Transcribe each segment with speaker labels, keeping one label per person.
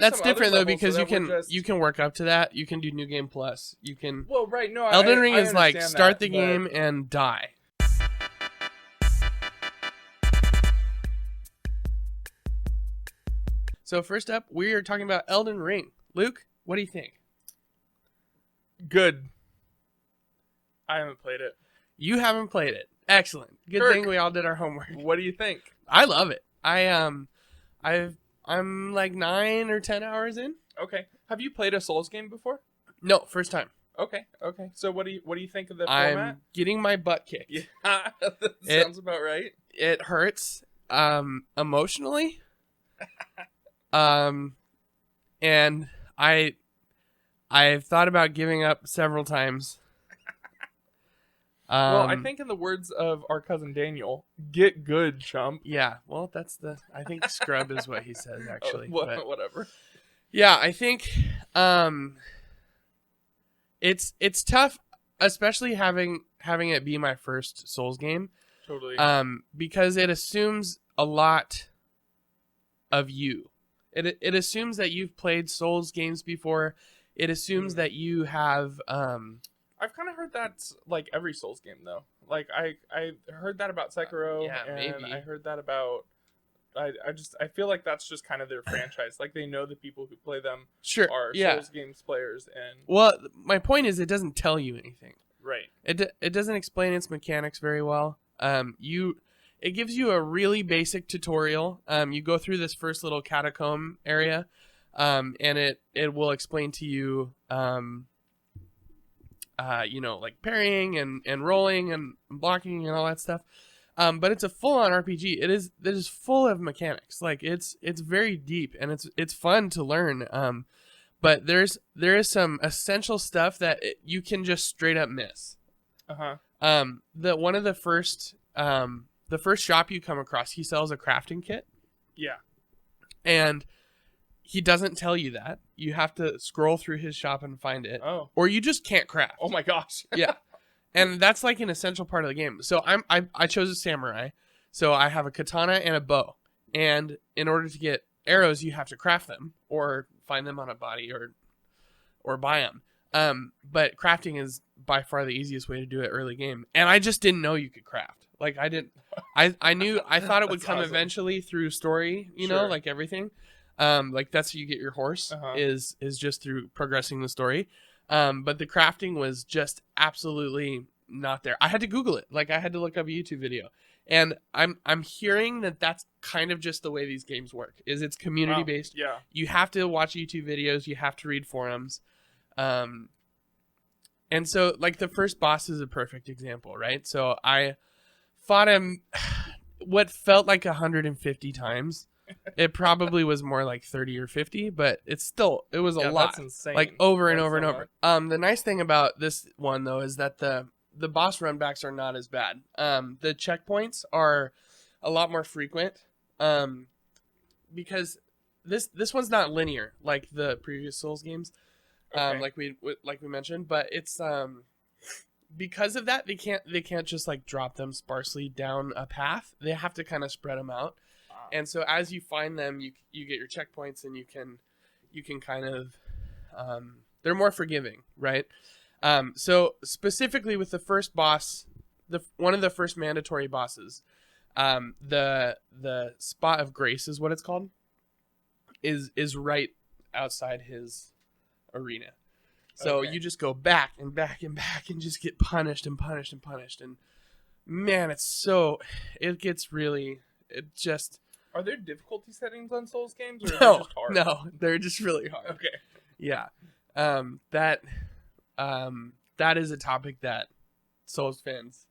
Speaker 1: That's different though,
Speaker 2: levels,
Speaker 1: because
Speaker 2: so
Speaker 1: you
Speaker 2: that we're
Speaker 1: can
Speaker 2: just...
Speaker 1: you can work up to that. You can do New Game Plus. You can.
Speaker 2: Well, right. No,
Speaker 1: Elden Ring
Speaker 2: I
Speaker 1: is like
Speaker 2: understand
Speaker 1: start
Speaker 2: that,
Speaker 1: the game and die. So first up, we are talking about Elden Ring. Luke, what do you think?
Speaker 2: Good. I haven't played it.
Speaker 1: You haven't played it. Excellent. Good
Speaker 2: Kirk,
Speaker 1: thing we all did our homework.
Speaker 2: what do you think?
Speaker 1: I love it. I'm like 9 or 10 hours in.
Speaker 2: Okay. Have you played a Souls game before?
Speaker 1: No, first time.
Speaker 2: Okay. So what do you think of the
Speaker 1: I'm
Speaker 2: format?
Speaker 1: getting my butt kicked.
Speaker 2: Yeah, that sounds about right.
Speaker 1: It hurts emotionally. And I've thought about giving up several times.
Speaker 2: Well, I think in the words of our cousin Daniel, get good, chump.
Speaker 1: Yeah, well, I think scrub is what he says actually. But
Speaker 2: Whatever.
Speaker 1: yeah, I think it's tough, especially having it be my first Souls game.
Speaker 2: Totally.
Speaker 1: Because it assumes a lot of you. It assumes that you've played Souls games before. It assumes that you have
Speaker 2: I've kind of heard that's like every Souls game though. Like I heard that about Sekiro,
Speaker 1: yeah,
Speaker 2: and
Speaker 1: maybe.
Speaker 2: I heard that about I feel like that's just kind of their franchise. Like they know the people who play them
Speaker 1: sure
Speaker 2: are
Speaker 1: yeah.
Speaker 2: Souls games players, and
Speaker 1: Well, my point is it doesn't tell you anything.
Speaker 2: right.
Speaker 1: It doesn't explain its mechanics very well. It gives you a really basic tutorial. You go through this first little catacomb area, and it will explain to you like parrying and rolling and blocking and all that stuff. But it's a full-on RPG. It is full of mechanics. Like it's very deep and it's fun to learn. But there is some essential stuff that you can just straight up miss. The first shop you come across, he sells a crafting kit.
Speaker 2: Yeah.
Speaker 1: And he doesn't tell you that. You have to scroll through his shop and find it.
Speaker 2: Oh.
Speaker 1: Or you just can't craft.
Speaker 2: Oh my gosh.
Speaker 1: Yeah. And that's like an essential part of the game. So I chose a samurai. So I have a katana and a bow. And in order to get arrows, you have to craft them or find them on a body or buy them. But crafting is by far the easiest way to do it early game. And I just didn't know you could craft. Like I didn't I thought it would come
Speaker 2: awesome.
Speaker 1: Eventually through story, you
Speaker 2: Sure.
Speaker 1: know, like everything. Like that's how you get your horse is just through progressing the story. But the crafting was just absolutely not there. I had to Google it. Like I had to look up a YouTube video. And I'm hearing that that's kind of just the way these games work. Is it's community based.
Speaker 2: Yeah.
Speaker 1: You have to watch YouTube videos, you have to read forums. And so like the first boss is a perfect example, right? So I fought him what felt like 150 times. It probably was more like 30 or 50, but it was a lot.
Speaker 2: That's insane.
Speaker 1: Like over and
Speaker 2: That's
Speaker 1: over and
Speaker 2: so
Speaker 1: over.
Speaker 2: much.
Speaker 1: The nice thing about this one though is that the boss runbacks are not as bad. The checkpoints are a lot more frequent. Because this one's not linear like the previous Souls games.
Speaker 2: Okay.
Speaker 1: Like we mentioned, but it's because of that they can't just like drop them sparsely down a path. They have to kind of spread them out. And so as you find them, you get your checkpoints, and you can kind of they're more forgiving, right? So specifically with the first boss, one of the first mandatory bosses, the spot of grace is what it's called, is right outside his arena. So you just go back and back and back and just get punished and punished and punished, and man,
Speaker 2: Are there difficulty settings on Souls games, or are they
Speaker 1: no,
Speaker 2: just hard?
Speaker 1: no, they're just really hard.
Speaker 2: Okay.
Speaker 1: Yeah. That is a topic that Souls fans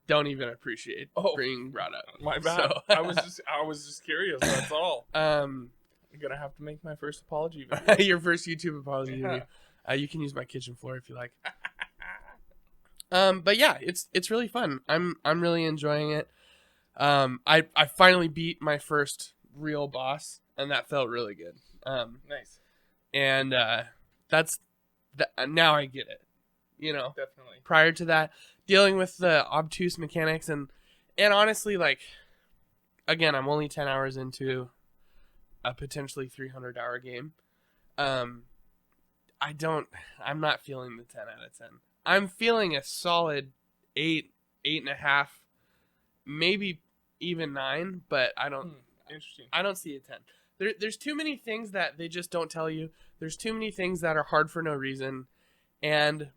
Speaker 1: don't even appreciate being brought up.
Speaker 2: My bad.
Speaker 1: So,
Speaker 2: I was just curious. That's all. I'm gonna have to make my first apology video.
Speaker 1: Your first YouTube apology
Speaker 2: Yeah.
Speaker 1: video. You can use my kitchen floor if you like. But yeah, it's really fun. I'm really enjoying it. I finally beat my first real boss, and that felt really good.
Speaker 2: Nice.
Speaker 1: And now I get it. You know,
Speaker 2: Definitely.
Speaker 1: prior to that, dealing with the obtuse mechanics and honestly, like, again, I'm only 10 hours into a potentially 300-hour game. I'm not feeling the 10 out of 10. I'm feeling a solid 8, 8.5, maybe even 9, but
Speaker 2: Interesting.
Speaker 1: I don't see a 10. There's too many things that they just don't tell you. There's too many things that are hard for no reason. And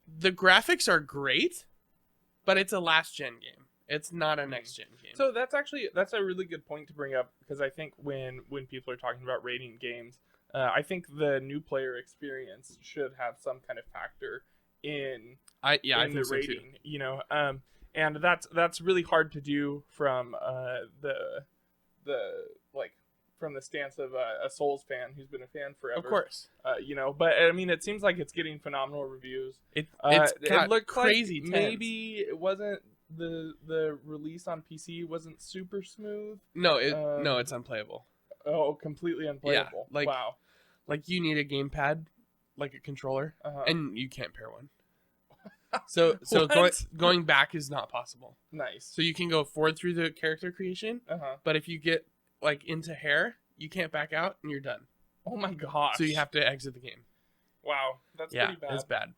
Speaker 1: the graphics are great, but it's a last gen game. It's not a next gen game.
Speaker 2: So that's a really good point to bring up, because I think when people are talking about rating games, I think the new player experience should have some kind of factor in
Speaker 1: I think
Speaker 2: the
Speaker 1: so
Speaker 2: rating,
Speaker 1: too.
Speaker 2: you know, and that's really hard to do from the like from the stance of a Souls fan who's been a fan forever.
Speaker 1: Of course.
Speaker 2: You know, but I mean, it seems like it's getting phenomenal reviews.
Speaker 1: It's
Speaker 2: It looked
Speaker 1: crazy
Speaker 2: like maybe it wasn't the release on PC wasn't super smooth.
Speaker 1: No, it's unplayable.
Speaker 2: Oh, completely unplayable.
Speaker 1: Yeah,
Speaker 2: Wow.
Speaker 1: Like you need a gamepad, like a controller,
Speaker 2: Uh-huh.
Speaker 1: and you can't pair one. So going back is not possible.
Speaker 2: Nice.
Speaker 1: So you can go forward through the character creation, but if you get like into hair, you can't back out and you're done.
Speaker 2: Oh my gosh.
Speaker 1: So you have to exit the game.
Speaker 2: Wow, that's pretty bad.
Speaker 1: It's bad.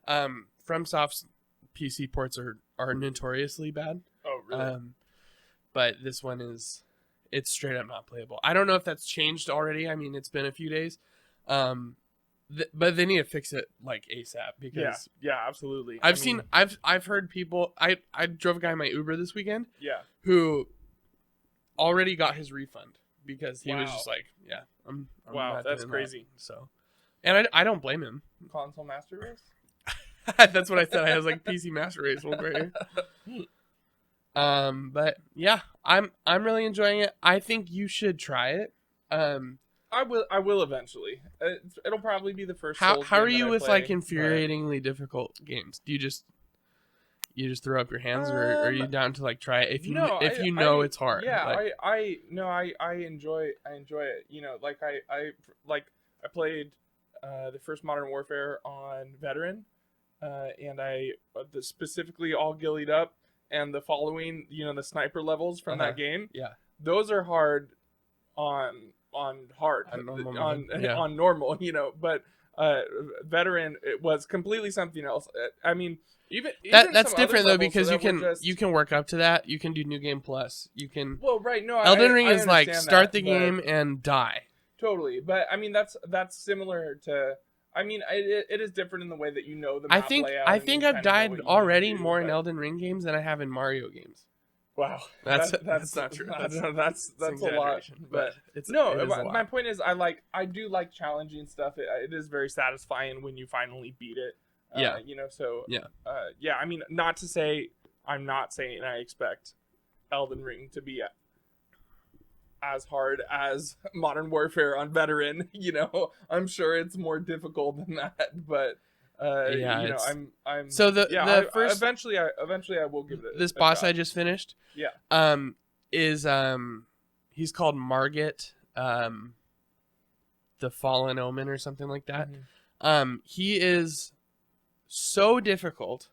Speaker 1: FromSoft's PC ports are notoriously bad.
Speaker 2: Oh really?
Speaker 1: But this one it's straight up not playable. I don't know if that's changed already. I mean, it's been a few days. But they need to fix it like ASAP, because
Speaker 2: yeah, absolutely.
Speaker 1: I've heard people. I drove a guy in my Uber this weekend.
Speaker 2: Yeah.
Speaker 1: Who already got his refund because he was
Speaker 2: Wow.
Speaker 1: just like, yeah, I'm
Speaker 2: Wow,
Speaker 1: not
Speaker 2: that's
Speaker 1: doing
Speaker 2: crazy.
Speaker 1: That. So, and I don't blame him.
Speaker 2: Console Master Race.
Speaker 1: That's what I said. I was like PC Master Race right here. But yeah, I'm really enjoying it. I think you should try it.
Speaker 2: I will eventually. It'll probably be the first.
Speaker 1: How
Speaker 2: Souls
Speaker 1: are
Speaker 2: game
Speaker 1: you
Speaker 2: that I
Speaker 1: with
Speaker 2: play,
Speaker 1: like infuriatingly difficult games? Do you just throw up your hands, or are you down to like try it if you know it's hard?
Speaker 2: Yeah,
Speaker 1: like,
Speaker 2: I enjoy it. You know, like I played the first Modern Warfare on Veteran, and I specifically all gillied up, and the following, you know, the sniper levels from that game.
Speaker 1: Yeah,
Speaker 2: those are hard on hard on normal, you know, but Veteran, it was completely something else. I mean, even
Speaker 1: that's different though, because you can work up to that. You can do New Game Plus. You can Elden Ring is like start the game and die.
Speaker 2: Totally, but I mean that's similar to. I mean, it is different in the way that you know the map layout.
Speaker 1: I think I've died already more in Elden Ring games than I have in Mario games.
Speaker 2: Wow,
Speaker 1: that's not true.
Speaker 2: That's a lot, but my point is, I do like challenging stuff. It is very satisfying when you finally beat it.
Speaker 1: Yeah,
Speaker 2: you know. So
Speaker 1: yeah.
Speaker 2: I mean, not to say I'm not saying I expect Elden Ring to be as hard as Modern Warfare on Veteran. You know, I'm sure it's more difficult than that, but. You know, I'm.
Speaker 1: So the first
Speaker 2: eventually I will give it.
Speaker 1: This boss I just finished.
Speaker 2: Yeah.
Speaker 1: Is he's called Margit, the Fallen Omen or something like that.
Speaker 2: Mm-hmm.
Speaker 1: He is so difficult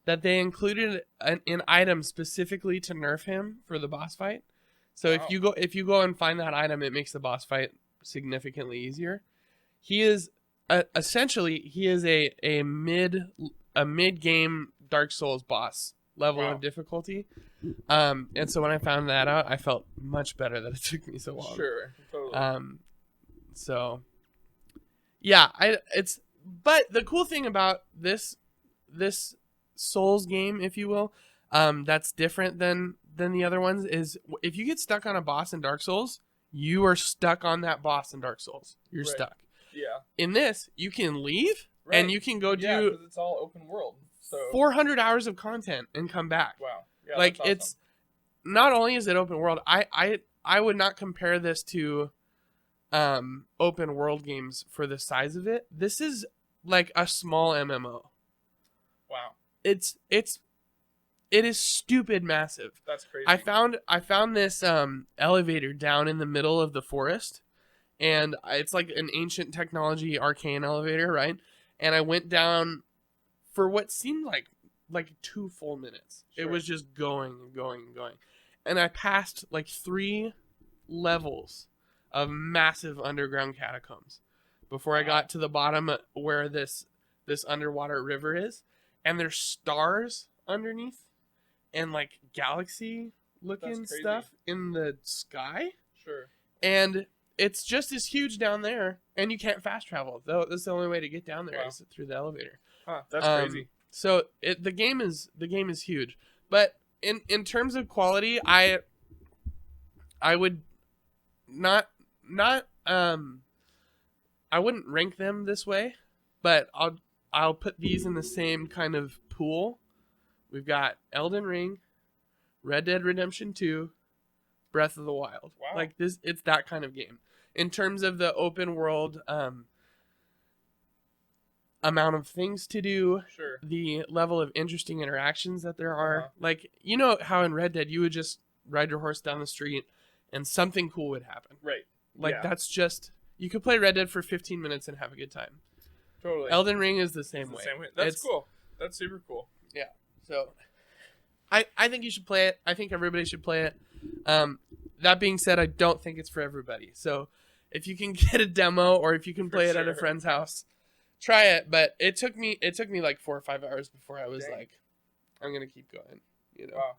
Speaker 1: that they included an item specifically to nerf him for the boss fight. So if you go and find that item, it makes the boss fight significantly easier. He is. Essentially, he is a mid game Dark Souls boss level of difficulty, and so when I found that out, I felt much better that it took me so long.
Speaker 2: Sure, totally.
Speaker 1: So yeah, but the cool thing about this Souls game, if you will, that's different than the other ones, is if you get stuck on a boss in Dark Souls, you are stuck on that boss in Dark Souls. You're stuck.
Speaker 2: Yeah.
Speaker 1: In this, you can leave and you can go do
Speaker 2: because it's all open world. So
Speaker 1: 400 hours of content and come back.
Speaker 2: Wow. Yeah,
Speaker 1: like
Speaker 2: that's awesome.
Speaker 1: It's not only is it open world, I would not compare this to open world games for the size of it. This is like a small MMO.
Speaker 2: Wow.
Speaker 1: It is stupid massive.
Speaker 2: That's crazy.
Speaker 1: I found this elevator down in the middle of the forest. And it's like an ancient technology arcane elevator, right? And I went down for what seemed like 2 full minutes. Sure. It was just going and going and going. And I passed like 3 levels of massive underground catacombs before I
Speaker 2: Wow.
Speaker 1: got to the bottom where this underwater river is, and there's stars underneath and like galaxy looking
Speaker 2: That's crazy.
Speaker 1: stuff in the sky,
Speaker 2: Sure.
Speaker 1: and it's just as huge down there, and you can't fast travel. Though that's the only way to get down there
Speaker 2: Wow.
Speaker 1: is through the elevator.
Speaker 2: Huh. That's crazy.
Speaker 1: So the game is huge, but in terms of quality, I would not I wouldn't rank them this way, but I'll put these in the same kind of pool. We've got Elden Ring, Red Dead Redemption 2, Breath of the Wild.
Speaker 2: Wow.
Speaker 1: Like this, it's that kind of game. In terms of the open world amount of things to do,
Speaker 2: Sure.
Speaker 1: the level of interesting interactions that there are.
Speaker 2: Uh-huh.
Speaker 1: Like, you know how in Red Dead you would just ride your horse down the street and something cool would happen.
Speaker 2: Right.
Speaker 1: Like
Speaker 2: Yeah.
Speaker 1: that's just, you could play Red Dead for 15 minutes and have a good time.
Speaker 2: Totally.
Speaker 1: Elden Ring is the same
Speaker 2: It's the
Speaker 1: way.
Speaker 2: same way. That's
Speaker 1: It's-
Speaker 2: cool. That's super cool.
Speaker 1: So I think you should play it. I think everybody should play it. That being said, I don't think it's for everybody. So if you can get a demo or if you can
Speaker 2: For
Speaker 1: play it at a
Speaker 2: sure.
Speaker 1: friend's house, try it. But it took me like 4 or 5 hours before I was
Speaker 2: Dang.
Speaker 1: like, I'm gonna keep going. You know.
Speaker 2: Wow.